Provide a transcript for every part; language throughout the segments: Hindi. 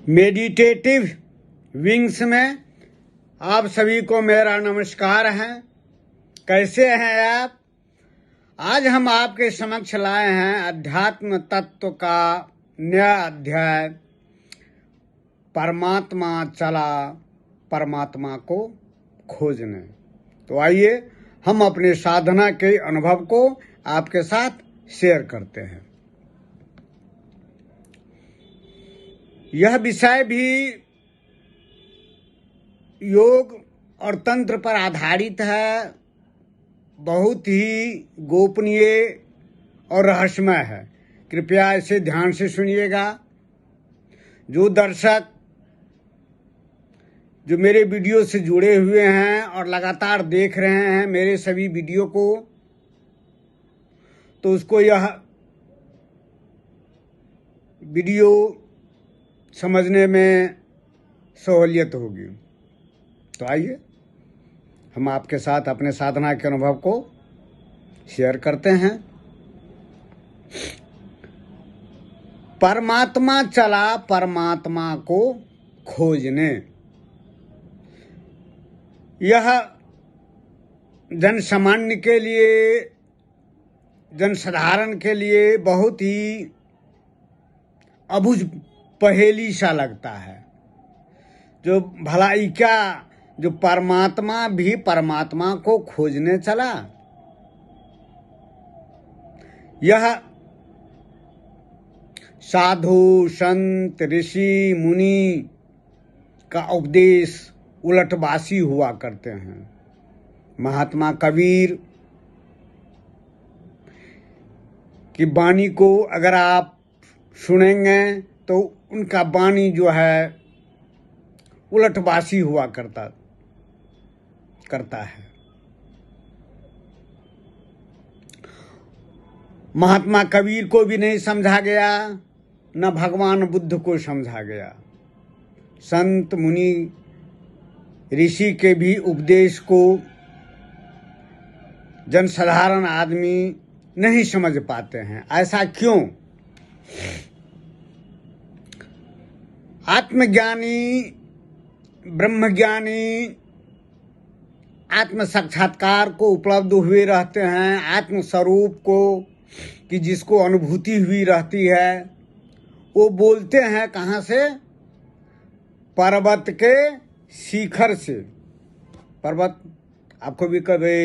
मेडिटेटिव विंग्स में आप सभी को मेरा नमस्कार है। कैसे हैं आप? आज हम आपके समक्ष लाए हैं अध्यात्म तत्व का नया अध्याय, परमात्मा चला परमात्मा को खोजने। तो आइए हम अपने साधना के अनुभव को आपके साथ शेयर करते हैं। यह विषय भी योग और तंत्र पर आधारित है, बहुत ही गोपनीय और रहस्यमय है। कृपया इसे ध्यान से सुनिएगा। जो दर्शक जो मेरे वीडियो से जुड़े हुए हैं और लगातार देख रहे हैं मेरे सभी वीडियो को, तो उसको यह वीडियो समझने में सहूलियत होगी। तो आइए हम आपके साथ अपने साधना के अनुभव को शेयर करते हैं। परमात्मा चला परमात्मा को खोजने, यह जनसामान्य के लिए, जनसाधारण के लिए बहुत ही अबुझ पहेली सा लगता है। जो भलाई क्या, जो परमात्मा भी परमात्मा को खोजने चला। यह साधु संत ऋषि मुनि का उपदेश उलटवासी हुआ करते हैं। महात्मा कबीर की वाणी को अगर आप सुनेंगे तो उनका वाणी जो है उलटवासी हुआ करता है। महात्मा कबीर को भी नहीं समझा गया, न भगवान बुद्ध को समझा गया। संत मुनि ऋषि के भी उपदेश को जनसाधारण आदमी नहीं समझ पाते हैं। ऐसा क्यों? आत्मज्ञानी, ब्रह्मज्ञानी आत्म साक्षात्कार को उपलब्ध हुए रहते हैं, आत्म स्वरूप को कि जिसको अनुभूति हुई रहती है, वो बोलते हैं कहाँ से? पर्वत के शिखर से। पर्वत आपको भी कभी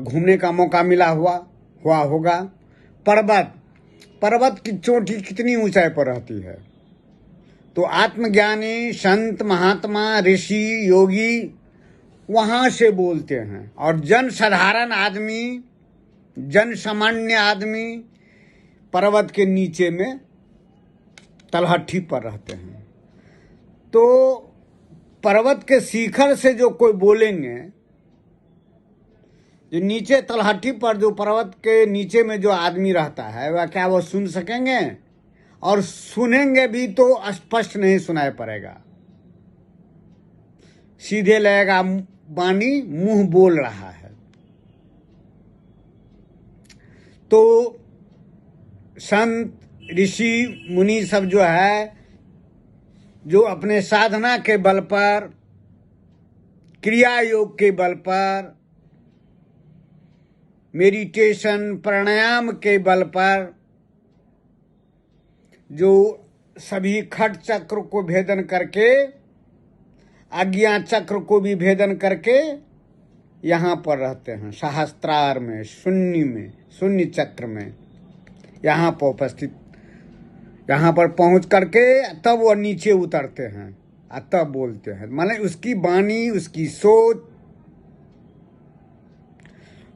घूमने का मौका मिला हुआ होगा। पर्वत की चोटी कितनी ऊंचाई पर रहती है। तो आत्मज्ञानी संत महात्मा ऋषि योगी वहां से बोलते हैं, और जनसाधारण आदमी, जनसामान्य आदमी पर्वत के नीचे में तलहटी पर रहते हैं। तो पर्वत के शिखर से जो कोई बोलेंगे, जो नीचे तलहटी पर, जो पर्वत के नीचे में जो आदमी रहता है, वह क्या वो सुन सकेंगे? और सुनेंगे भी तो स्पष्ट नहीं सुनाई पड़ेगा, सीधे लगेगा वाणी मुंह बोल रहा है। तो संत ऋषि मुनि सब जो है, जो अपने साधना के बल पर, क्रिया योग के बल पर, मेडिटेशन प्राणायाम के बल पर, जो सभी खट चक्र को भेदन करके, आज्ञा चक्र को भी भेदन करके यहाँ पर रहते हैं, सहस्त्रार में, शून्य चक्र में, यहाँ पर उपस्थित, यहाँ पर पहुँच करके तब वह नीचे उतरते हैं और तब बोलते हैं। माने उसकी वाणी, उसकी सोच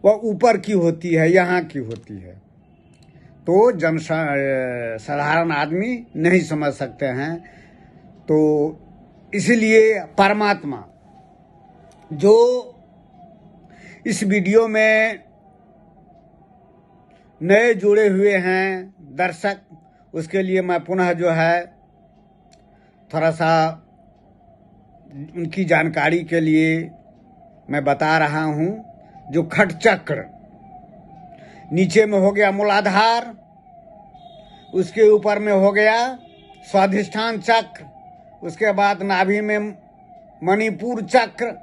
वह ऊपर की होती है, यहाँ की होती है। तो साधारण आदमी नहीं समझ सकते हैं। तो इसलिए परमात्मा, जो इस वीडियो में नए जुड़े हुए हैं दर्शक, उसके लिए मैं पुनः जो है थोड़ा सा उनकी जानकारी के लिए मैं बता रहा हूँ। जो खट चक्र नीचे में हो गया मूलाधार, उसके ऊपर में हो गया स्वाधिष्ठान चक्र, उसके बाद नाभि में मणिपुर चक्र,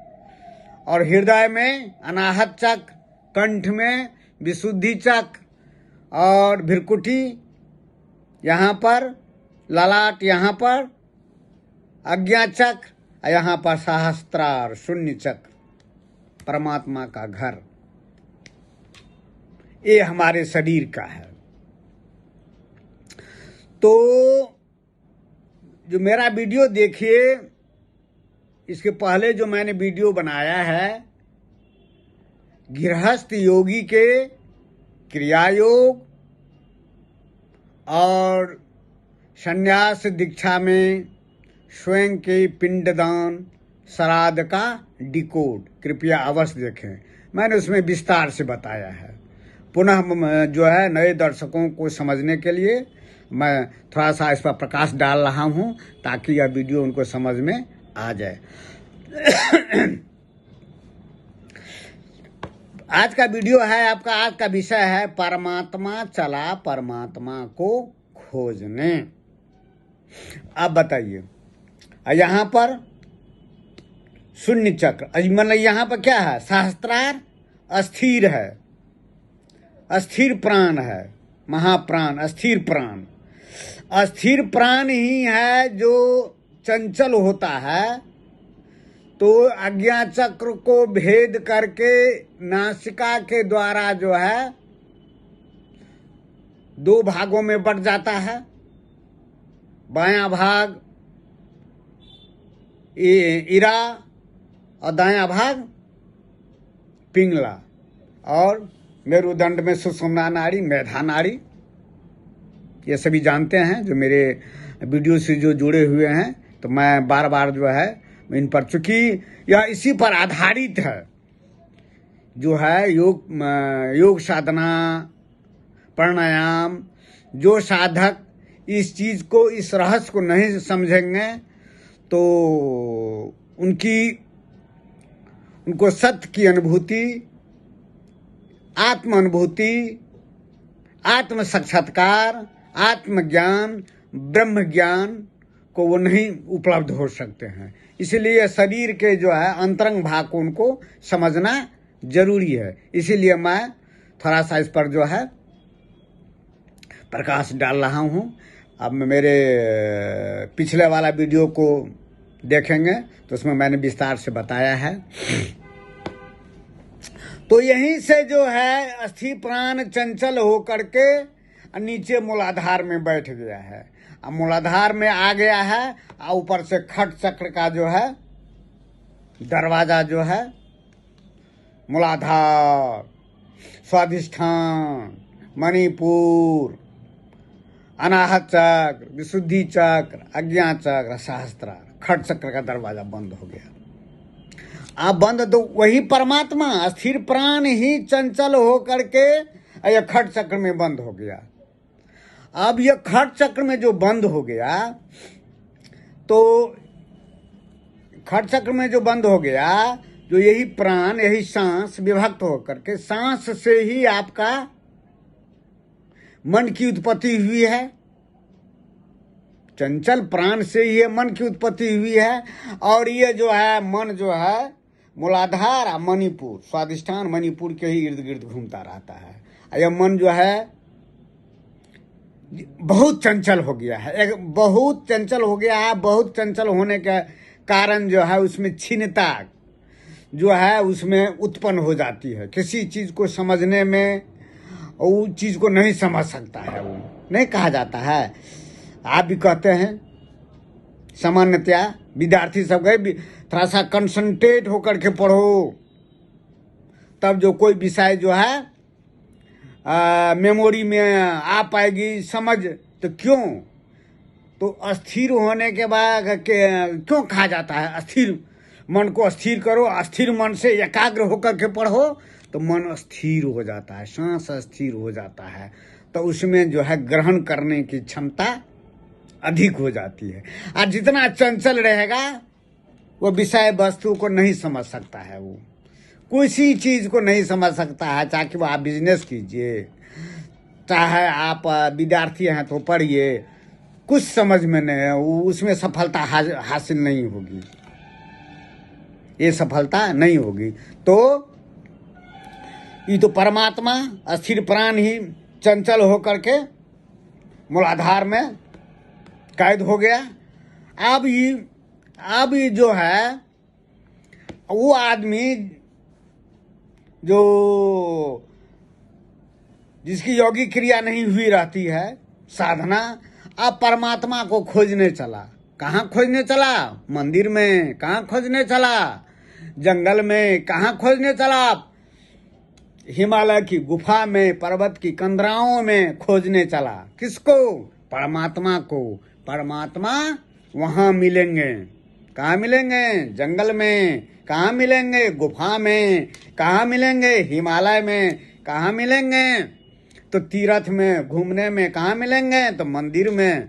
और हृदय में अनाहत चक्र, कंठ में विशुद्धि चक्र, और भृकुटी यहाँ पर, ललाट यहाँ पर आज्ञा चक्र, यहाँ पर सहस्त्रार शून्य चक्र, परमात्मा का घर। ये हमारे शरीर का है। तो जो मेरा वीडियो देखिए, इसके पहले जो मैंने वीडियो बनाया है गृहस्थ योगी के क्रिया योग और संन्यास दीक्षा में स्वयं के पिंडदान श्राद्ध का डिकोड, कृपया अवश्य देखें। मैंने उसमें विस्तार से बताया है। पुनः जो है नए दर्शकों को समझने के लिए मैं थोड़ा सा इस पर प्रकाश डाल रहा हूं, ताकि यह वीडियो उनको समझ में आ जाए। आज का वीडियो है आपका, आज का विषय है परमात्मा चला परमात्मा को खोजने। अब बताइए, यहाँ पर शून्य चक्र, मतलब यहाँ पर क्या है? सहस्त्रार अस्थिर है, अस्थिर प्राण है, महाप्राण, अस्थिर प्राण। अस्थिर प्राण ही है जो चंचल होता है। तो आज्ञा चक्र को भेद करके नासिका के द्वारा जो है दो भागों में बट जाता है। बायां भाग इरा और दायां भाग पिंगला, और मेरुदंड में सुषुम्ना नाड़ी, मेधा नाड़ी। ये सभी जानते हैं जो मेरे वीडियो से जो जुड़े हुए हैं। तो मैं बार बार जो है इन पर, चूंकि यह इसी पर आधारित है जो है योग साधना, प्राणायाम। जो साधक इस चीज को, इस रहस्य को नहीं समझेंगे तो उनको सत्य की अनुभूति, आत्म अनुभूति, आत्म साक्षात्कार, आत्मज्ञान, ब्रह्म ज्ञान को वो नहीं उपलब्ध हो सकते हैं। इसलिए शरीर के जो है अंतरंग भाग को उनको समझना जरूरी है। इसीलिए मैं थोड़ा सा इस पर जो है प्रकाश डाल रहा हूँ। अब मेरे पिछले वाला वीडियो को देखेंगे तो उसमें मैंने विस्तार से बताया है। तो यहीं से जो है अस्थि प्राण चंचल हो करके नीचे मूलाधार में बैठ गया है। अब मूलाधार में आ गया है, और ऊपर से खट चक्र का जो है दरवाजा जो है मूलाधार, स्वाधिष्ठान, मणिपुर, अनाहत चक्र, विशुद्धि चक्र, आज्ञा चक्र, सहस्त्रार, खट चक्र का दरवाजा बंद हो गया। अब बंद तो वही परमात्मा अस्थिर प्राण ही चंचल हो करके यह खट चक्र में बंद हो गया। अब यह खट चक्र में जो बंद हो गया, तो खट चक्र में जो बंद हो गया, जो यही प्राण, यही सांस विभक्त हो करके, सांस से ही आपका मन की उत्पत्ति हुई है। चंचल प्राण से ही मन की उत्पत्ति हुई है। और ये जो है मन जो है मूलाधार और मणिपुर, स्वाधिष्ठान मणिपुर के ही इर्द गिर्द घूमता रहता है। यह मन जो है बहुत चंचल हो गया है, बहुत चंचल हो गया है। बहुत चंचल होने के कारण जो है उसमें क्षीणता जो है उसमें उत्पन्न हो जाती है। किसी चीज को समझने में वो चीज को नहीं समझ सकता है, वो नहीं कहा जाता है। आप भी कहते हैं सामान्यतया विद्यार्थी सब गए थोड़ा सा कंसंट्रेट होकर के पढ़ो, तब जो कोई विषय जो है मेमोरी में आ पाएगी समझ। तो क्यों? तो अस्थिर होने के बाद क्यों कहा जाता है अस्थिर मन को अस्थिर करो, अस्थिर मन से एकाग्र होकर के पढ़ो तो मन अस्थिर हो जाता है, सांस अस्थिर हो जाता है। तो उसमें जो है ग्रहण करने की क्षमता अधिक हो जाती है। और जितना चंचल रहेगा वो विषय वस्तु को नहीं समझ सकता है, वो किसी चीज को नहीं समझ सकता है। चाहे वो आप बिजनेस कीजिए, चाहे आप विद्यार्थी हैं तो पढ़िए, कुछ समझ में नहीं, उसमें सफलता हासिल नहीं होगी, ये सफलता नहीं होगी। तो ये तो परमात्मा अस्थिर प्राण ही चंचल होकर के मूलाधार में कैद हो गया। अब ये जो है वो आदमी जो जिसकी योगी क्रिया नहीं हुई रहती है, साधना, अब परमात्मा को खोजने चला। कहाँ खोजने चला? मंदिर में। कहाँ खोजने चला? जंगल में। कहाँ खोजने चला? हिमालय की गुफा में, पर्वत की कंदराओं में खोजने चला। किसको? परमात्मा को। परमात्मा वहां मिलेंगे। कहाँ मिलेंगे? जंगल में। कहाँ मिलेंगे? गुफा में। कहाँ मिलेंगे? हिमालय में। कहाँ मिलेंगे? तो तीर्थ में, घूमने में। कहाँ मिलेंगे? तो मंदिर में।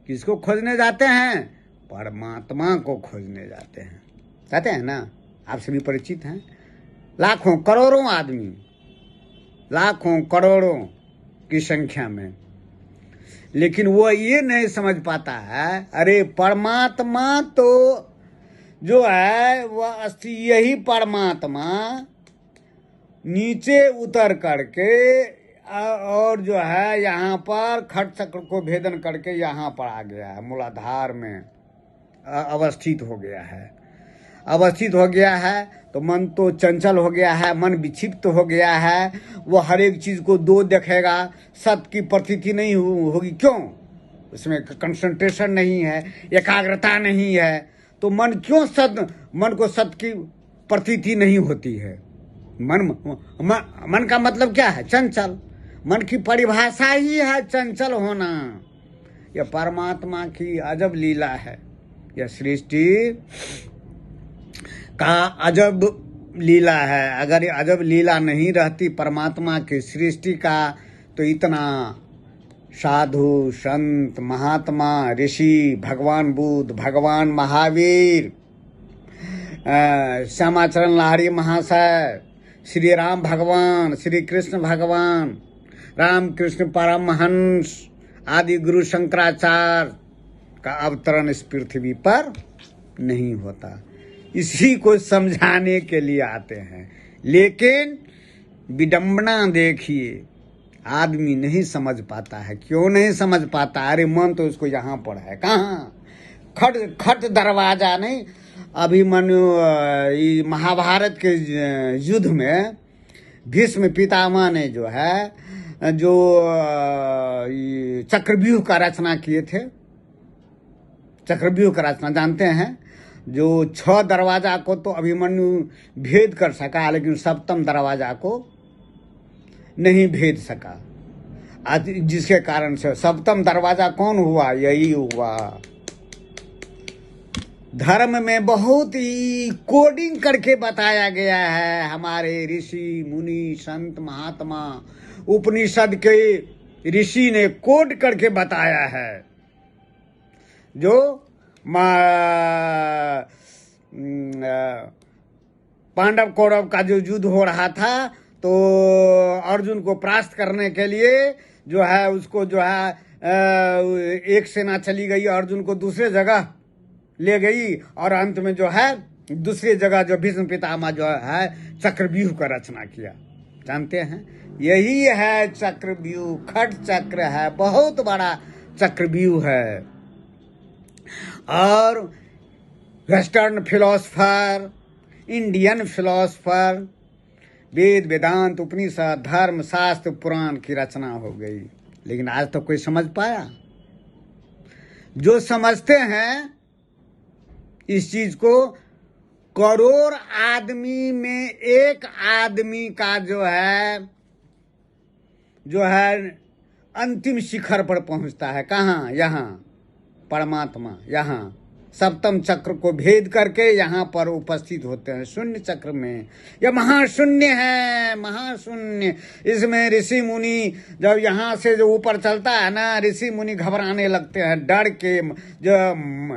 किसको खोजने जाते हैं? परमात्मा को खोजने जाते हैं ना? आप सभी परिचित हैं। लाखों करोड़ों आदमी, लाखों करोड़ों की संख्या में, लेकिन वो ये नहीं समझ पाता है, अरे परमात्मा तो जो है वह यही परमात्मा नीचे उतर करके और जो है यहाँ पर खट चक्र को भेदन करके यहाँ पर आ गया है, मूलाधार में अवस्थित हो गया है। अवस्थित हो गया है तो मन तो चंचल हो गया है, मन विक्षिप्त हो गया है। वो हर एक चीज को दो देखेगा, सत्य की प्रतीति नहीं होगी। क्यों? उसमें कंसंट्रेशन नहीं है, एकाग्रता नहीं है। तो मन क्यों मन को सत्य की प्रतीति नहीं होती है? मन का मतलब क्या है? चंचल। मन की परिभाषा ही है चंचल होना। यह परमात्मा की अजब लीला है। यह सृष्टि का अजब लीला है। अगर ये अजब लीला नहीं रहती परमात्मा की सृष्टि का, तो इतना साधु संत महात्मा ऋषि, भगवान बुद्ध, भगवान महावीर, श्यामाचरण लाहिड़ी महाशय, श्री राम भगवान, श्री कृष्ण भगवान, रामकृष्ण परमहंस आदि गुरु शंकराचार्य का अवतरण इस पृथ्वी पर नहीं होता। इसी को समझाने के लिए आते हैं। लेकिन विडंबना देखिए, आदमी नहीं समझ पाता है। क्यों नहीं समझ पाता? अरे मन तो उसको यहाँ पर है। कहाँ? खट दरवाजा नहीं। अभी महाभारत के युद्ध में भीष्म पितामह ने जो है चक्रव्यूह का रचना किए थे। चक्रव्यूह का रचना जानते हैं? जो 6 दरवाजा को तो अभिमन्यु भेद कर सका, लेकिन सप्तम दरवाजा को नहीं भेद सका। जिसके कारण से सप्तम दरवाजा कौन हुआ? यही हुआ। धर्म में बहुत ही कोडिंग करके बताया गया है। हमारे ऋषि मुनि संत महात्मा, उपनिषद के ऋषि ने कोड करके बताया है। जो पांडव कौरव का जो युद्ध हो रहा था, तो अर्जुन को परास्त करने के लिए जो है उसको जो है एक सेना चली गई, अर्जुन को दूसरे जगह ले गई, और अंत में जो है दूसरी जगह जो भीष्म पितामह जो है चक्रव्यूह का रचना किया। जानते हैं? यही है चक्रव्यूह। खट चक्र है, बहुत बड़ा चक्रव्यूह है। और वेस्टर्न फिलोसफर, इंडियन फिलोसफर, वेद वेदांत उपनिषद धर्म शास्त्र पुराण की रचना हो गई, लेकिन आज तो कोई समझ पाया? जो समझते हैं इस चीज को, करोड़ आदमी में एक आदमी का जो है अंतिम शिखर पर पहुंचता है। कहाँ? यहाँ परमात्मा, यहाँ सप्तम चक्र को भेद करके यहाँ पर उपस्थित होते हैं शून्य चक्र में। यह महाशून्य है, महाशून्य। इसमें ऋषि मुनि जब यहाँ से जो ऊपर चलता है ना, ऋषि मुनि घबराने लगते हैं डर के, जो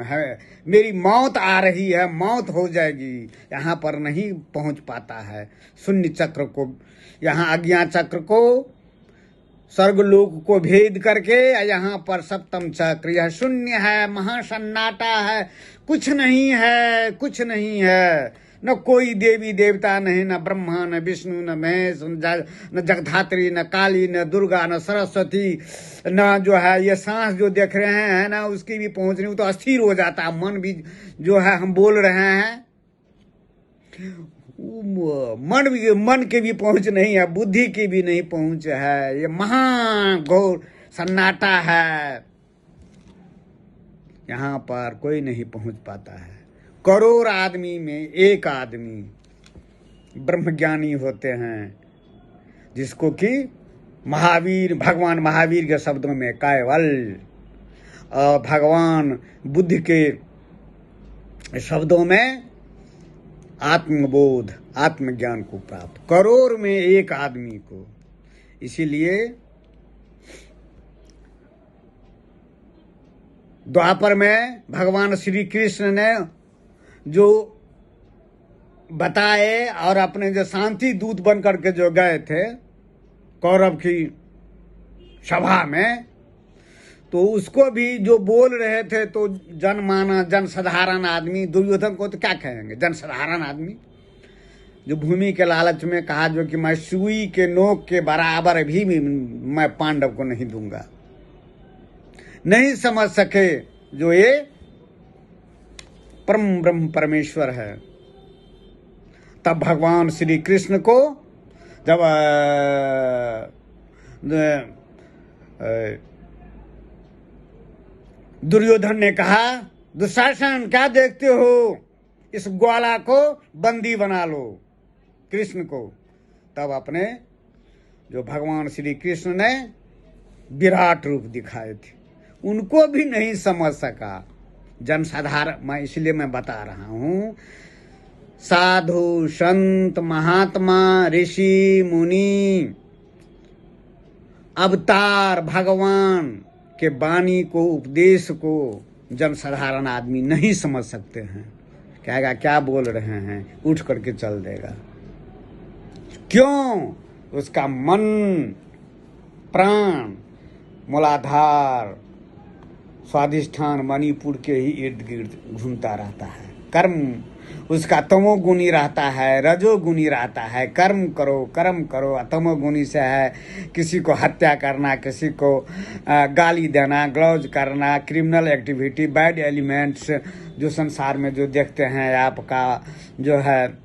है मेरी मौत आ रही है, मौत हो जाएगी। यहाँ पर नहीं पहुँच पाता है शून्य चक्र को, यहाँ अज्ञा चक्र को स्वर्गलोक को भेद करके यहाँ पर सप्तम चक्र, यह शून्य है, महासन्नाटा है, कुछ नहीं है, कुछ नहीं है। न कोई देवी देवता नहीं, न ब्रह्मा, न विष्णु, न महेश, न जगधात्री, न काली, न दुर्गा, न सरस्वती, न जो है ये सांस जो देख रहे हैं ना, उसकी भी पहुंच नहीं, तो अस्थिर हो जाता है मन भी। जो है हम बोल रहे हैं, मन के भी पहुंच नहीं है, बुद्धि की भी नहीं पहुंच है। ये महान घोर सन्नाटा है, यहाँ पर कोई नहीं पहुंच पाता है। करोड़ आदमी में एक आदमी ब्रह्मज्ञानी होते हैं, जिसको कि महावीर, भगवान महावीर के शब्दों में कैवल, और भगवान बुद्ध के शब्दों में आत्मबोध, आत्मज्ञान को प्राप्त, करोड़ में एक आदमी को। इसीलिए द्वापर में भगवान श्री कृष्ण ने जो बताए, और अपने जो शांति दूत बन करके जो गए थे कौरव की सभा में, तो उसको भी जो बोल रहे थे, तो जनमानस, जन साधारण आदमी, दुर्योधन को तो क्या कहेंगे, जन साधारण आदमी, जो भूमि के लालच में कहा जो कि मैं सुई के नोक के बराबर भी मैं पांडव को नहीं दूंगा, नहीं समझ सके जो ये परम ब्रह्म परमेश्वर है। तब भगवान श्री कृष्ण को जब दुर्योधन ने कहा, दुशासन क्या देखते हो, इस ग्वाला को बंदी बना लो, कृष्ण को, तब अपने जो भगवान श्री कृष्ण ने विराट रूप दिखाए थे, उनको भी नहीं समझ सका जनसाधारण। मैं इसलिए मैं बता रहा हूं, साधु संत महात्मा ऋषि मुनि अवतार भगवान के वाणी को, उपदेश को जनसाधारण आदमी नहीं समझ सकते हैं। कहेगा क्या बोल रहे हैं, उठ करके चल देगा। क्यों? उसका मन प्राण मूलाधार स्वाधिष्ठान मणिपुर के ही इर्द गिर्द घूमता रहता है। कर्म उसका तमोगुणी रहता है, रजोगुणी रहता है। कर्म करो, कर्म करो। तमोगुणी से है किसी को हत्या करना, किसी को गाली देना, ग्लौज करना, क्रिमिनल एक्टिविटी, बैड एलिमेंट्स जो संसार में जो देखते हैं आपका जो है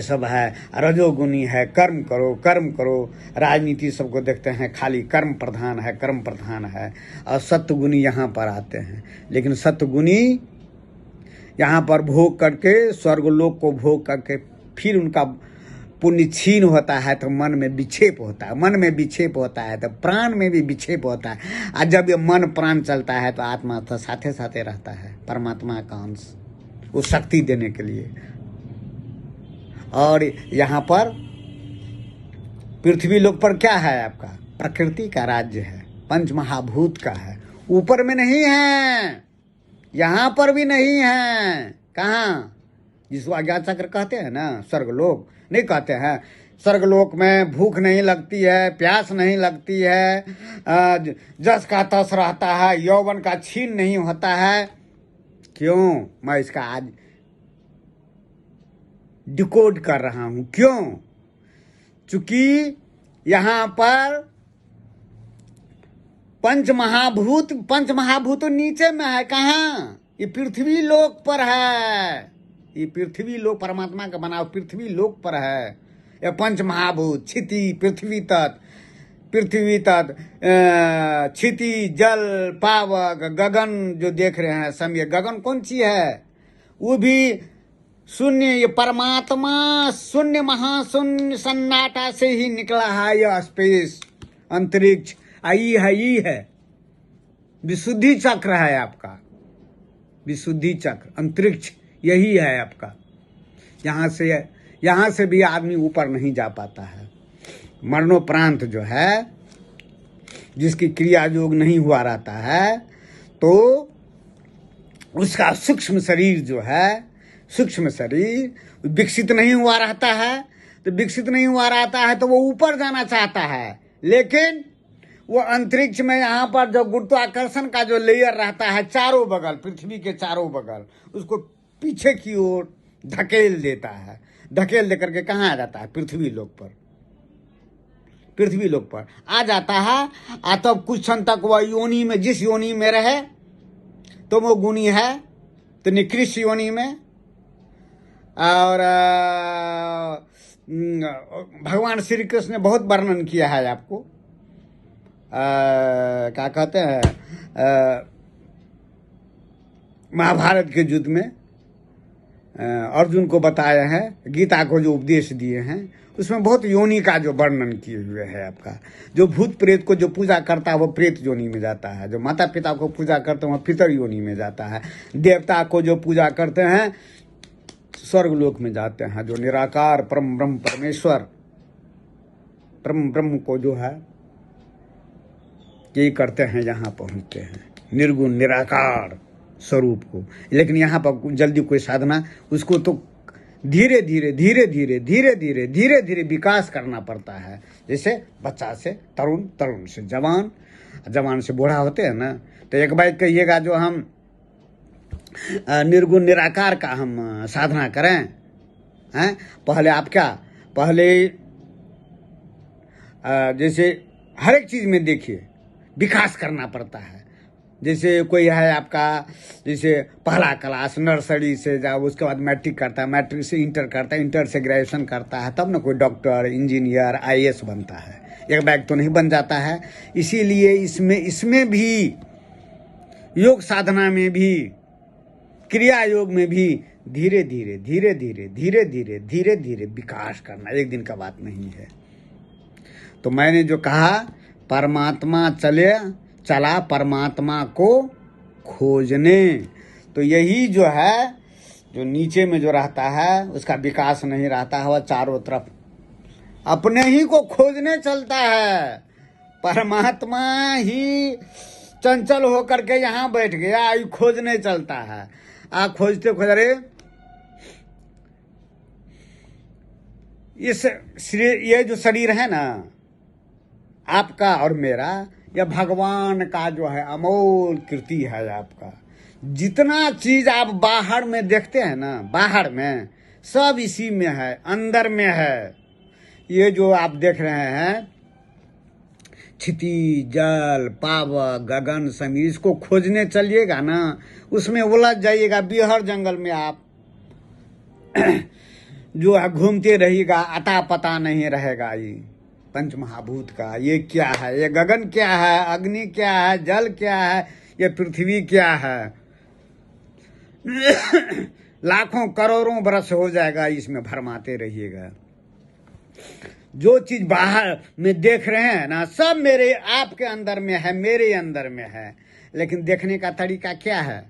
सब है रजोगुणी है। कर्म करो, कर्म करो। राजनीति सबको देखते हैं खाली कर्म प्रधान है, कर्म प्रधान है। और सत्वगुणी यहाँ पर आते हैं, लेकिन सत्वगुणी यहाँ पर भोग करके, स्वर्गलोक को भोग करके फिर उनका पुण्य छीन होता है तो मन में विक्षेप होता है। मन में विक्षेप होता है तो प्राण में भी विक्षेप होता है। और जब ये मन प्राण चलता है तो आत्मा तो साथे साथे रहता है, परमात्मा का अंश, वो शक्ति देने के लिए। और यहाँ पर पृथ्वी लोक पर क्या है आपका, प्रकृति का राज्य है, पंच महाभूत का है। ऊपर में नहीं है, यहाँ पर भी नहीं है। कहाँ? जिसको अज्ञात चक्र कहते हैं ना, स्वर्गलोक नहीं कहते हैं। स्वर्गलोक में भूख नहीं लगती है, प्यास नहीं लगती है, जस का तस रहता है, यौवन का छीन नहीं होता है। क्यों? मैं इसका आज डिकोड कर रहा हूं। क्यों? चूंकि यहाँ पर पंच महाभूत नीचे में है। कहाँ? ये पृथ्वी लोक पर है। ये पृथ्वी लोक परमात्मा का बना पृथ्वी लोक पर है। ये पंच महाभूत, क्षिति, पृथ्वी तत्व, क्षिति, जल, पावक, गगन जो देख रहे हैं सब, ये गगन कौन सी है? वो भी शून्य, ये परमात्मा शून्य, महाशून्य सन्नाटा से ही निकला है। यह स्पेस, अंतरिक्ष आई है। विशुद्धि चक्र है आपका, विशुद्धि चक्र, अंतरिक्ष यही है आपका। यहाँ से भी आदमी ऊपर नहीं जा पाता है। मरणोपरांत जो है, जिसकी क्रिया योग नहीं हुआ रहता है, तो उसका सूक्ष्म शरीर जो है, सूक्ष्म शरीर विकसित नहीं हुआ रहता है। तो विकसित नहीं हुआ रहता है तो वो ऊपर जाना चाहता है, लेकिन वो अंतरिक्ष में यहाँ पर जो गुरुत्वाकर्षण का जो लेयर रहता है चारों बगल, पृथ्वी के चारों बगल, उसको पीछे की ओर धकेल देता है। धकेल दे करके कहाँ आ जाता है? पृथ्वी लोक पर। पृथ्वी लोक पर आ जाता है। तब कुछ क्षण तक वह योनि में, जिस योनि में रहे, तो वो गुणी है तो निकृष्ट योनि में। और भगवान श्री कृष्ण ने बहुत वर्णन किया है आपको, क्या कहते हैं, महाभारत के युद्ध में अर्जुन को बताया है, गीता को जो उपदेश दिए हैं, उसमें बहुत योनि का जो वर्णन किए हुए है आपका। जो भूत प्रेत को जो पूजा करता है वो प्रेत योनि में जाता है, जो माता पिता को पूजा करते हैं वो पितर योनि में जाता है, देवता को जो पूजा करते हैं स्वर्ग लोक में जाते हैं, जो निराकार परम ब्रह्म परमेश्वर परम ब्रह्म को जो है यही करते हैं, यहाँ पहुँचते हैं निर्गुण निराकार स्वरूप को। लेकिन यहाँ पर जल्दी कोई साधना, उसको तो धीरे धीरे धीरे धीरे धीरे धीरे धीरे धीरे विकास करना पड़ता है। जैसे बच्चा से तरुण, तरुण से जवान, जवान से बूढ़ा होते हैं ना। तो एक बार कहिएगा जो हम निर्गुण निराकार का हम साधना करें, हैं, पहले आप क्या, पहले जैसे हर एक चीज में देखिए विकास करना पड़ता है। जैसे कोई है आपका, जैसे पहला क्लास नर्सरी से जाओ, उसके बाद मैट्रिक करता है, मैट्रिक से इंटर करता है, इंटर से ग्रेजुएशन करता है, तब ना कोई डॉक्टर, इंजीनियर, IAS बनता है। एक बैग तो नहीं बन जाता है। इसीलिए इसमें भी, योग साधना में भी, क्रिया योग में भी धीरे धीरे धीरे धीरे धीरे धीरे धीरे धीरे विकास करना, एक दिन का बात नहीं है। तो मैंने जो कहा, परमात्मा चला परमात्मा को खोजने, तो यही जो है, जो नीचे में जो रहता है उसका विकास नहीं रहता है, वह चारों तरफ अपने ही को खोजने चलता है। परमात्मा ही चंचल होकर के यहाँ बैठ गया, खोजने चलता है। आप खोजते खोज रहे, ये जो शरीर है ना आपका और मेरा, यह भगवान का जो है अमोल कृति है आपका। जितना चीज आप बाहर में देखते हैं ना, बाहर में सब इसी में है, अंदर में है। ये जो आप देख रहे हैं क्षिति, जल, पावक, गगन, समीर, इसको खोजने चलिएगा ना, उसमें उलझ जाइएगा। बिहार जंगल में आप जो है घूमते रहिएगा, अता पता नहीं रहेगा ये पंच महाभूत का। ये क्या है, ये गगन क्या है, अग्नि क्या है, जल क्या है, ये पृथ्वी क्या है। लाखों करोड़ों बरस हो जाएगा, इसमें भरमाते रहिएगा। जो चीज बाहर में देख रहे हैं ना, सब मेरे आपके अंदर में है, मेरे अंदर में है। लेकिन देखने का तरीका क्या है?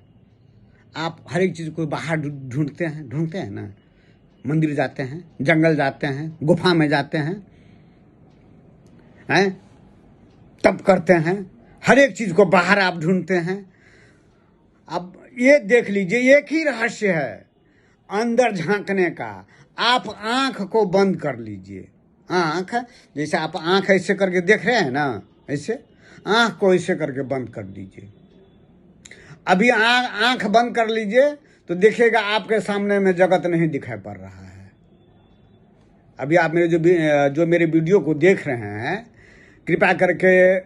आप हर एक चीज को बाहर ढूंढते हैं ना। मंदिर जाते हैं, जंगल जाते हैं, गुफा में जाते हैं, तप करते हैं, हर एक चीज को बाहर आप ढूंढते हैं। अब ये देख लीजिए, एक ही रहस्य है अंदर झांकने का। आप आंख को बंद कर लीजिए, आंख, जैसे आप आंख ऐसे करके देख रहे हैं ना, ऐसे आंख को ऐसे करके बंद कर दीजिए। अभी आंख बंद कर लीजिए तो देखिएगा आपके सामने में जगत नहीं दिखाई पड़ रहा है। अभी आप मेरे जो मेरे वीडियो को देख रहे हैं, कृपया करके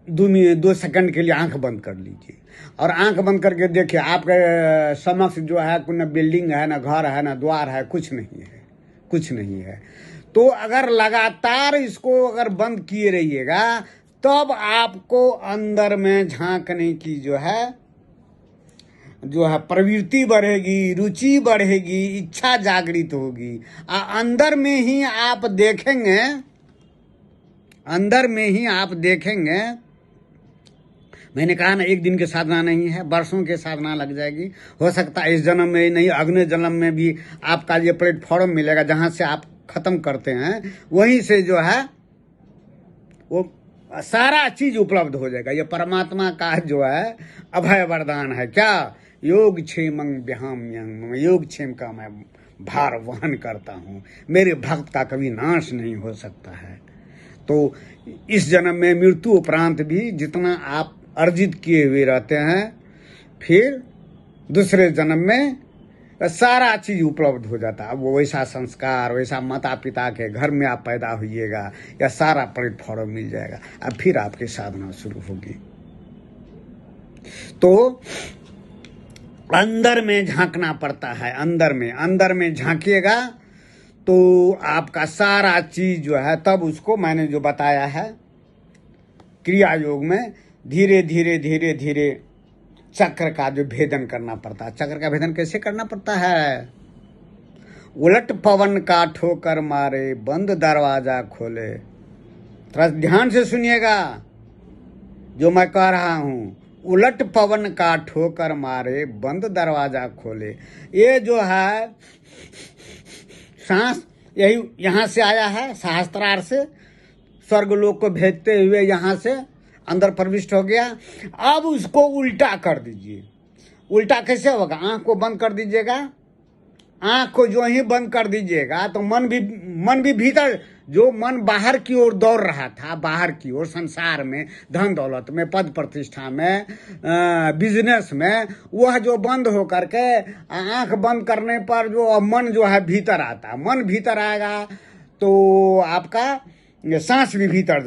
2 सेकंड के लिए आंख बंद कर लीजिए और आंख बंद करके देखिए आपके समक्ष जो है, कोई ना बिल्डिंग है, ना घर है, ना द्वार है, कुछ नहीं है, कुछ नहीं है। तो अगर लगातार इसको अगर बंद किए रहिएगा, तब आपको अंदर में झांकने की जो है प्रवृत्ति बढ़ेगी, रुचि बढ़ेगी, इच्छा जागृत होगी। अंदर में ही आप देखेंगे, अंदर में ही आप देखेंगे। मैंने कहा ना, एक दिन की साधना नहीं है, वर्षों की साधना लग जाएगी। हो सकता है इस जन्म में नहीं, अगले जन्म में भी आपका ये प्लेटफॉर्म मिलेगा, जहां से आप खत्म करते हैं वहीं से जो है वो सारा चीज उपलब्ध हो जाएगा। ये परमात्मा का जो है अभय वरदान है। क्या? योग क्षेमं व्याम्यं, योग क्षेम का मैं भार वहन करता हूँ, मेरे भक्त का कभी नाश नहीं हो सकता है। तो इस जन्म में मृत्यु उपरांत भी जितना आप अर्जित किए हुए रहते हैं, फिर दूसरे जन्म में सारा चीज उपलब्ध हो जाता है। अब वो वैसा संस्कार, वैसा माता पिता के घर में आप पैदा होइएगा, या सारा प्लेटफॉर्म मिल जाएगा। अब फिर आपकी साधना शुरू होगी। तो अंदर में झांकना पड़ता है। अंदर में झांकिएगा तो आपका सारा चीज जो है, तब उसको मैंने जो बताया है क्रिया योग में, धीरे धीरे धीरे धीरे चक्र का जो भेदन करना पड़ता है। चक्र का भेदन कैसे करना पड़ता है? उलट पवन का ठोकर मारे, बंद दरवाजा खोले। थोड़ा ध्यान से सुनिएगा जो मैं कह रहा हूं। उलट पवन का ठोकर मारे, बंद दरवाजा खोले। ये जो है सांस, यही यहां से आया है, सहस्त्रार से स्वर्ग लोक को भेजते हुए यहां से अंदर प्रविष्ट हो गया। अब उसको उल्टा कर दीजिए। उल्टा कैसे होगा? आंख को बंद कर दीजिएगा। आंख को जो ही बंद कर दीजिएगा तो मन भी भीतर, जो मन बाहर की ओर दौड़ रहा था, बाहर की ओर संसार में, धन दौलत में, पद प्रतिष्ठा में, बिजनेस में, वह जो बंद हो करके आंख बंद करने पर जो मन जो है भीतर आता है। मन भीतर आएगा तो आपका सांस भी भीतर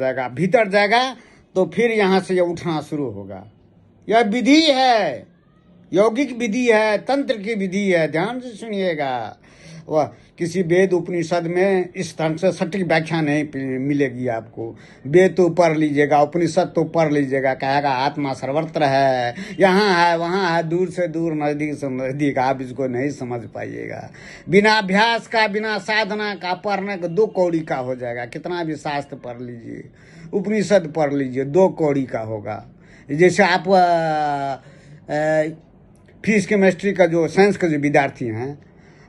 जाएगा तो फिर यहां से ये उठना शुरू होगा। यह विधि है, यौगिक विधि है, तंत्र की विधि है। ध्यान से सुनिएगा। वह किसी वेद उपनिषद में इस ढंग से सटीक व्याख्या नहीं मिलेगी आपको। वेद तो पढ़ लीजिएगा, उपनिषद तो पढ़ लीजिएगा, कहेगा आत्मा सर्वत्र है, यहाँ है, वहाँ है, दूर से दूर, नजदीक से नजदीक। आप इसको नहीं समझ पाइएगा। बिना अभ्यास का, बिना साधना का, पढ़ने का 2 कौड़ी का हो जाएगा। कितना भी शास्त्र पढ़ लीजिए, उपनिषद पढ़ लीजिए, 2 कौड़ी का होगा। जैसे आप फिजिक्स केमिस्ट्री का जो साइंस के जो विद्यार्थी हैं,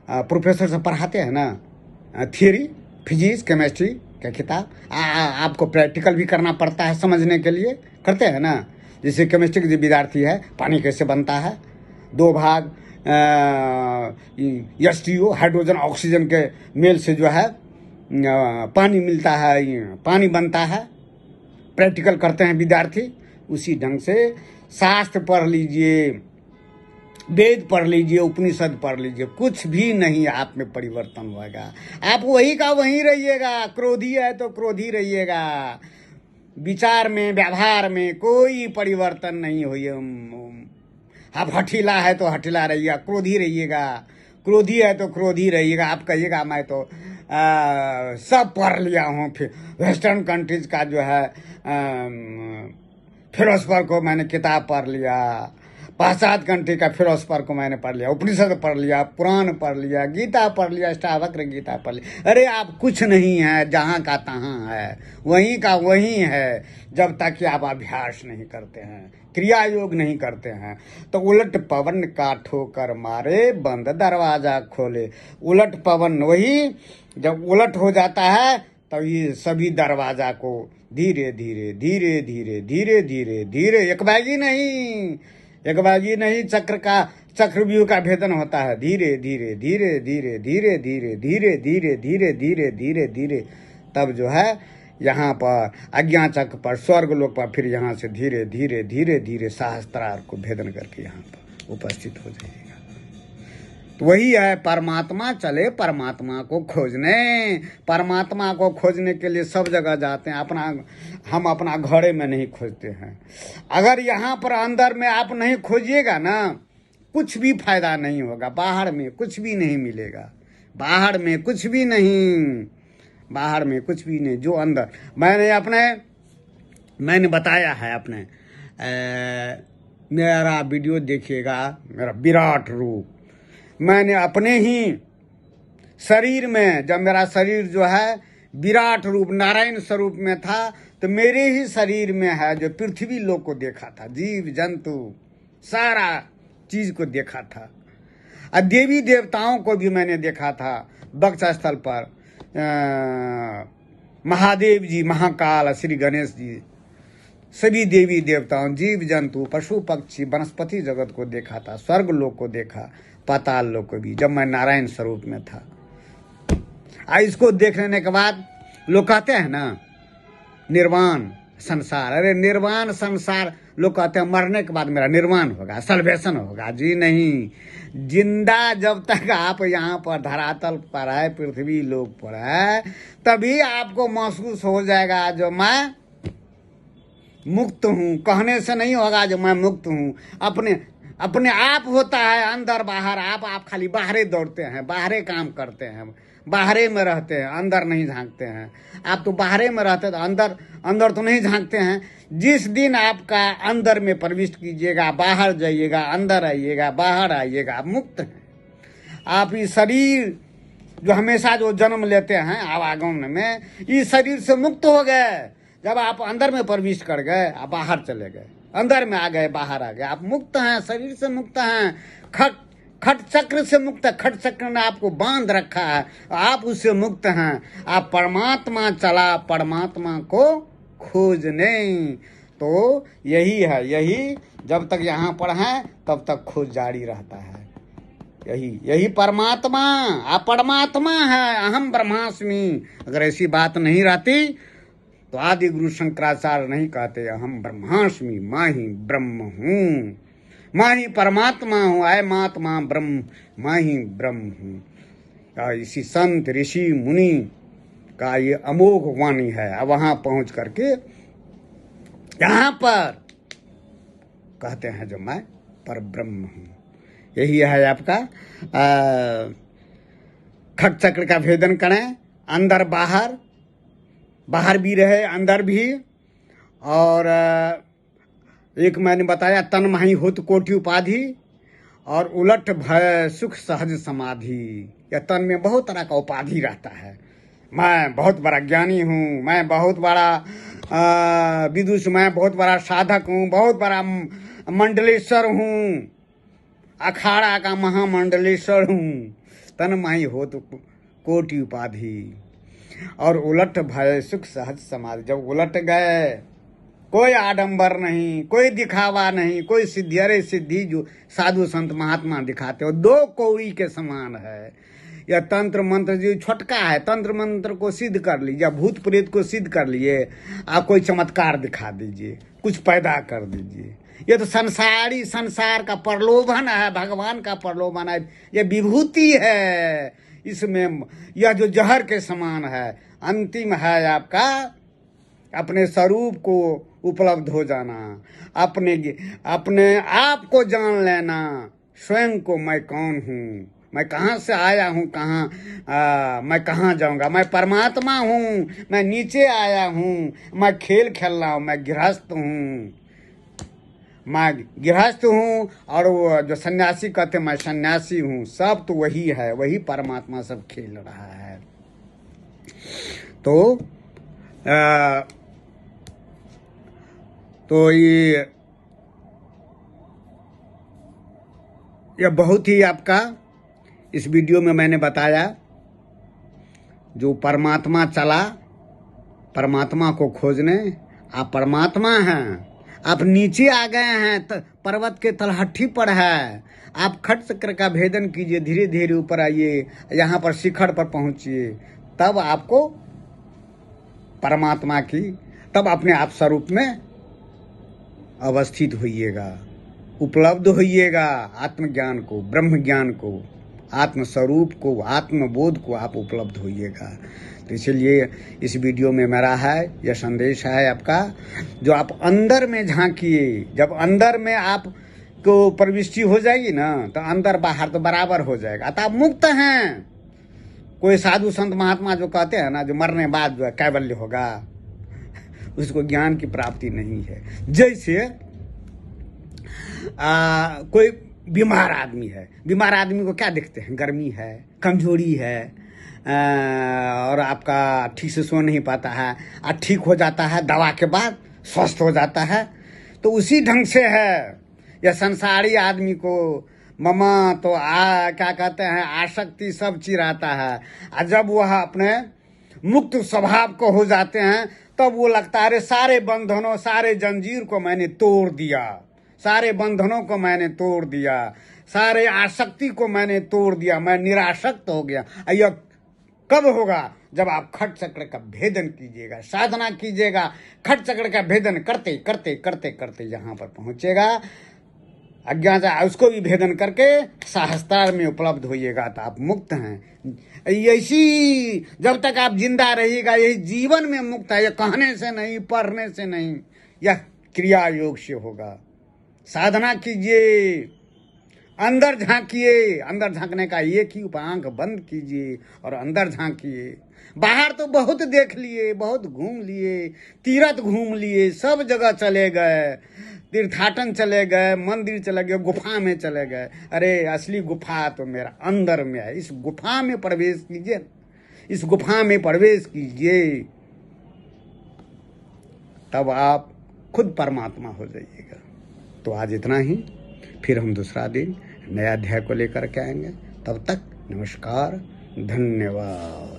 प्रोफेसर से पढ़ाते हैं ना, थियरी फिजिक्स केमिस्ट्री का किताब, आपको प्रैक्टिकल भी करना पड़ता है समझने के लिए, करते हैं ना। जैसे केमिस्ट्री के जो विद्यार्थी है, पानी कैसे बनता है, 2 भाग H2O, हाइड्रोजन ऑक्सीजन के मेल से जो है पानी मिलता है, पानी बनता है, प्रैक्टिकल करते हैं विद्यार्थी। उसी ढंग से शास्त्र पढ़ लीजिए, वेद पढ़ लीजिए, उपनिषद पढ़ लीजिए, कुछ भी नहीं आप में परिवर्तन होगा। आप वही का वही रहिएगा। क्रोधी है तो क्रोधी रहिएगा। विचार में, व्यवहार में कोई परिवर्तन नहीं हुई। आप हठीला है तो हठीला रहिएगा, क्रोधी रहिएगा। क्रोधी है तो क्रोधी रहिएगा। आप कहिएगा मैं तो सब पढ़ लिया हूँ, फिर वेस्टर्न कंट्रीज का जो है फिलोसफर को मैंने किताब पढ़ लिया, पाश्चात्य कंट्री का फिलोसफर को मैंने पढ़ लिया, उपनिषद पढ़ लिया, पुराण पढ़ लिया, गीता पढ़ लिया, अष्टावक्र गीता पढ़ लिया। अरे आप कुछ नहीं है, जहाँ का तहाँ है, वहीं का वहीं है। जब तक कि आप अभ्यास नहीं करते हैं, क्रिया योग नहीं करते हैं। तो उलट पवन का ठोकर मारे, बंद दरवाजा खोले। उलट पवन, वही जब उलट हो जाता है तब ये सभी दरवाजा को धीरे धीरे धीरे धीरे धीरे धीरे धीरे, एक बागी नहीं, चक्रव्यूह का भेदन होता है। धीरे धीरे धीरे धीरे धीरे धीरे धीरे धीरे धीरे धीरे धीरे धीरे, तब जो है यहाँ पर अज्ञा चक्र पर, स्वर्ग लोक पर, फिर यहाँ से धीरे धीरे धीरे धीरे सहस्त्रार को भेदन करके यहाँ पर उपस्थित हो जाइएगा। तो वही है परमात्मा। चले परमात्मा को खोजने। परमात्मा को खोजने के लिए सब जगह जाते हैं। हम अपना घरे में नहीं खोजते हैं। अगर यहाँ पर अंदर में आप नहीं खोजिएगा ना, कुछ भी फायदा नहीं होगा। बाहर में कुछ भी नहीं मिलेगा। बाहर में कुछ भी नहीं। जो अंदर मैंने बताया है अपने मेरा वीडियो देखिएगा, मेरा विराट रूप मैंने अपने ही शरीर में, जब मेरा शरीर जो है विराट रूप नारायण स्वरूप में था, तो मेरे ही शरीर में है जो पृथ्वी लोक को देखा था, जीव जंतु सारा चीज को देखा था। और देवी देवताओं को भी मैंने देखा था। वक्षस्थल पर महादेव जी, महाकाल, श्री गणेश जी, सभी देवी देवताओं, जीव जंतु, पशु पक्षी, वनस्पति जगत को देखा था। स्वर्ग लोक को देखा, पाताल लोक को भी, जब मैं नारायण स्वरूप में था। इसको देखने के बाद लोग कहते हैं ना निर्वाण संसार। अरे निर्वाण संसार, लोग कहते हैं मरने के बाद मेरा निर्वाण होगा, सल्वेशन होगा। जी नहीं, जिंदा जब तक आप यहाँ पर धरातल पर है, पृथ्वी लोक पर है, तभी आपको महसूस हो जाएगा जो मैं मुक्त हूँ। कहने से नहीं होगा जो मैं मुक्त हूँ, अपने अपने आप होता है, अंदर बाहर। आप खाली बाहरे दौड़ते हैं, बाहरे काम करते हैं, बाहरे में रहते हैं, अंदर नहीं झांकते हैं। आप तो बाहरे में रहते तो अंदर अंदर तो नहीं झांकते हैं। जिस दिन आपका अंदर में प्रविष्ट कीजिएगा, बाहर जाइएगा, अंदर आइएगा, बाहर आइएगा, आप मुक्त हैं। आप इस शरीर जो हमेशा जो जन्म लेते हैं आवागमन में, इस शरीर से मुक्त हो गए। जब आप अंदर में प्रवेश कर गए, आप बाहर चले गए, अंदर में आ गए, बाहर आ गए, आप मुक्त हैं, शरीर से मुक्त हैं। खट चक्र से मुक्त है। खट चक्र ने आपको बांध रखा है, आप उससे मुक्त हैं। आप परमात्मा चला परमात्मा को खोजने। तो यही है, यही जब तक यहाँ पर है तब तक खोज जारी रहता है। यही परमात्मा, आप परमात्मा है, अहम ब्रह्मास्मि। अगर ऐसी बात नहीं रहती तो आदि गुरु शंकराचार्य नहीं कहते अहम ब्रह्मास्मि, मैं ही ब्रह्म हूँ, मैं ही परमात्मा हूँ, अयमात्मा ब्रह्म, मैं ही ब्रह्म हूँ। इसी संत ऋषि मुनि का ये अमोघ वाणी है। अब वहां पहुंच करके यहाँ पर कहते हैं जो मैं पर ब्रह्म हूँ। यही है आपका खट चक्र का भेदन करें, अंदर बाहर, बाहर भी रहे अंदर भी। और एक मैंने बताया तन माही होत कोटि उपाधि, और उलट भय सुख सहज समाधि। या तन में बहुत तरह का उपाधि रहता है। मैं बहुत बड़ा ज्ञानी हूँ, मैं बहुत बड़ा विदुष, मैं बहुत बड़ा साधक हूँ, बहुत बड़ा मंडलेश्वर हूँ, अखाड़ा का महामंडलेश्वर हूँ। तन माही होत कोटि उपाधि, और उलट भय सुख सहज समाधि। जब उलट गए, कोई आडंबर नहीं, कोई दिखावा नहीं, कोई सिद्धि। अरे सिद्धि जो साधु संत महात्मा दिखाते हो, दो कौड़ी के समान है। यह तंत्र मंत्र जो छोटका है, तंत्र मंत्र को सिद्ध कर लीजिए, भूत प्रेत को सिद्ध कर लिए, आप कोई चमत्कार दिखा दीजिए, कुछ पैदा कर दीजिए। ये तो संसार का प्रलोभन है, भगवान का प्रलोभन है, ये विभूति है। इसमें यह जो जहर के समान है, अंतिम है आपका अपने स्वरूप को उपलब्ध हो जाना, अपने आप को जान लेना, स्वयं को मैं कौन हूँ, मैं कहाँ से आया हूँ, मैं कहाँ जाऊँगा। मैं परमात्मा हूँ, मैं नीचे आया हूँ, मैं खेल खेल रहा हूँ, मैं गृहस्थ हूँ, और वो जो सन्यासी कहते मैं सन्यासी हूँ। सब तो वही है, वही परमात्मा सब खेल रहा है। तो ये बहुत ही आपका इस वीडियो में मैंने बताया, जो परमात्मा चला परमात्मा को खोजने। आप परमात्मा हैं, आप नीचे आ गए हैं, पर्वत के तलहटी पर है। आप खट चक्र का भेदन कीजिए, धीरे धीरे ऊपर आइए, यहाँ पर शिखर पर पहुंचिए, तब आपको परमात्मा की, तब अपने आप स्वरूप में अवस्थित होइएगा, उपलब्ध होइएगा। आत्मज्ञान को, ब्रह्म ज्ञान को, आत्म स्वरूप को, आत्मबोध को आप उपलब्ध होइएगा। तो इसलिए इस वीडियो में मेरा है यह संदेश है आपका, जो आप अंदर में झांकिए। जब अंदर में आप को प्रविष्टि हो जाएगी ना, तो अंदर बाहर तो बराबर हो जाएगा, तो आप मुक्त हैं। कोई साधु संत महात्मा जो कहते हैं ना, जो मरने बाद जो है कैवल्य होगा, उसको ज्ञान की प्राप्ति नहीं है। जैसे कोई बीमार आदमी है, बीमार आदमी को क्या देखते हैं, गर्मी है, कमजोरी है, और आपका ठीक से सो नहीं पाता है, और ठीक हो जाता है, दवा के बाद स्वस्थ हो जाता है। तो उसी ढंग से है यह संसारी आदमी को ममा तो क्या कहते हैं, आसक्ति सब चिराता है। और जब वह अपने मुक्त स्वभाव को हो जाते हैं, तब वो लगता है अरे सारे बंधनों, सारे जंजीर को मैंने तोड़ दिया, सारे बंधनों को मैंने तोड़ दिया, सारे आसक्ति को मैंने तोड़ दिया, मैं निरासक्त हो गया। यह कब होगा, जब आप खट चक्र का भेदन कीजिएगा, साधना कीजिएगा, खट चक्र का भेदन करते करते करते करते यहाँ पर पहुँचेगा, अज्ञानता उसको भी भेदन करके सहस्त्रार में उपलब्ध होइएगा तो आप मुक्त हैं। ऐसी जब तक आप जिंदा रहिएगा यही जीवन में मुक्त है। यह कहने से नहीं, पढ़ने से नहीं, यह क्रिया योग से होगा। साधना कीजिए, अंदर झांकिए। अंदर झांकने का एक ही उपाय, आंख बंद कीजिए और अंदर झांकिए। बाहर तो बहुत देख लिए, बहुत घूम लिए, तीर्थ घूम लिए, सब जगह चले गए, तीर्थाटन चले गए, मंदिर चले गए, गुफा में चले गए। अरे असली गुफा तो मेरा अंदर में है। इस गुफा में प्रवेश कीजिए, इस गुफा में प्रवेश कीजिए, तब आप खुद परमात्मा हो जाइएगा। तो आज इतना ही, फिर हम दूसरा दिन नया अध्याय को लेकर के आएंगे। तब तक नमस्कार, धन्यवाद।